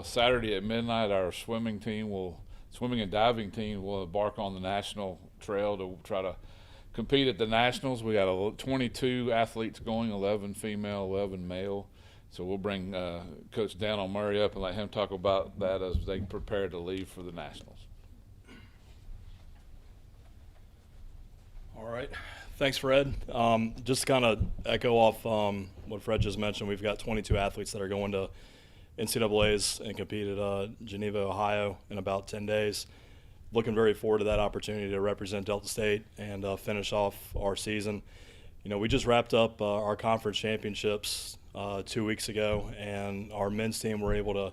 Saturday at midnight, our swimming and diving team will embark on the national trail to try to compete at the nationals. We got 22 athletes going, 11 female, 11 male. So we'll bring Coach Daniel Murray up and let him talk about that as they prepare to leave for the nationals. All right. Thanks, Fred. Just to kind of echo off what Fred just mentioned, we've got 22 athletes that are going to NCAAs and compete at Geneva, Ohio in about 10 days. Looking very forward to that opportunity to represent Delta State and finish off our season. You know, we just wrapped up our conference championships 2 weeks ago, and our men's team were able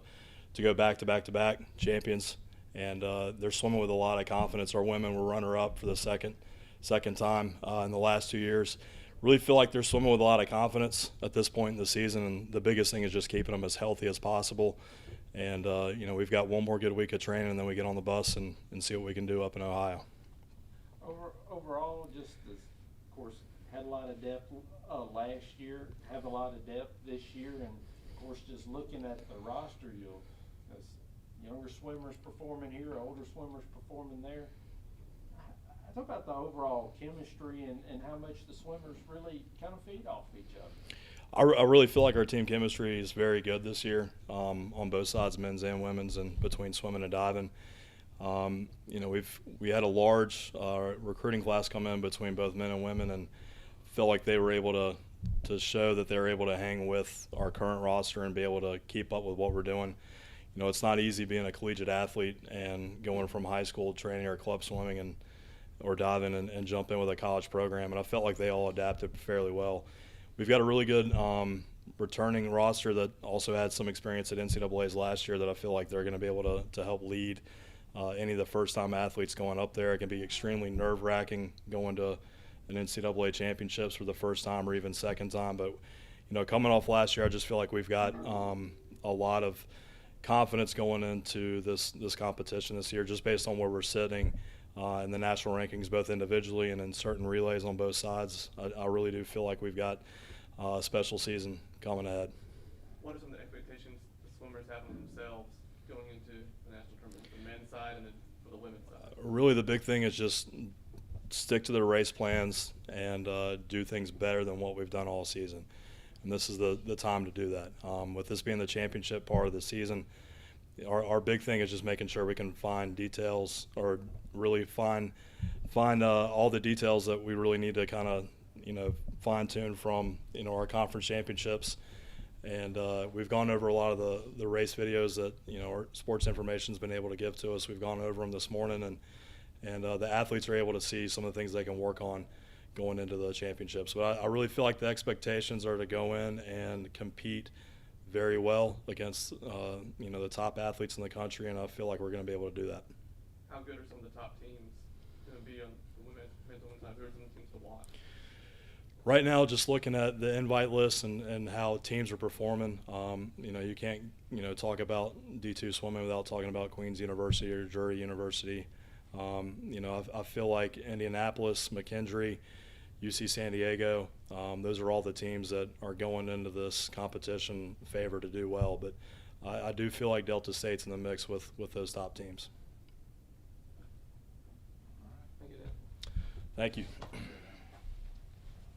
to go back-to-back champions, and they're swimming with a lot of confidence. Our women were runner-up for the second time in the last 2 years. Really feel like they're swimming with a lot of confidence at this point in the season, and the biggest thing is just keeping them as healthy as possible. And you know, we've got one more good week of training, and then we get on the bus and see what we can do up in Ohio. Overall, just of course had a lot of depth last year, have a lot of depth this year, and of course just looking at the roster, as younger swimmers performing here, older swimmers performing there. Talk about the overall chemistry and how much the swimmers really kind of feed off each other. I really feel like our team chemistry is very good this year on both sides, men's and women's, and between swimming and diving. You know, we had a large recruiting class come in between both men and women, and felt like they were able to show that they're able to hang with our current roster and be able to keep up with what we're doing. You know, it's not easy being a collegiate athlete and going from high school training or club swimming or diving and jump in with a college program, and I felt like they all adapted fairly well. We've got a really good returning roster that also had some experience at NCAAs last year that I feel like they're going to be able to help lead any of the first-time athletes going up there. It can be extremely nerve-wracking going to an NCAA championships for the first time or even second time, but you know, coming off last year, I just feel like we've got a lot of confidence going into this competition this year, just based on where we're sitting in the national rankings, both individually and in certain relays on both sides. I really do feel like we've got a special season coming ahead. What are some of the expectations the swimmers have on themselves going into the national tournament, for the men's side and then for the women's side? Really, the big thing is just stick to their race plans and do things better than what we've done all season. And this is the time to do that. With this being the championship part of the season, our big thing is just making sure we can find details, or really find all the details that we really need to kind of, you know, fine tune from, you know, our conference championships. And we've gone over a lot of the race videos that, you know, our sports information's been able to give to us. We've gone over them this morning, and the athletes are able to see some of the things they can work on going into the championships. But I really feel like the expectations are to go in and compete very well against you know, the top athletes in the country, and I feel like we're going to be able to do that. How good are some of the top teams going to be on the men's and women's side? Who are some of the teams to watch? Right now, just looking at the invite list and how teams are performing, you know, you can't, you know, talk about D2 swimming without talking about Queens University or Drury University. You know, I feel like Indianapolis, McKendree, UC San Diego, those are all the teams that are going into this competition favored to do well. But I do feel like Delta State's in the mix with those top teams. Thank you, Dan. Thank you.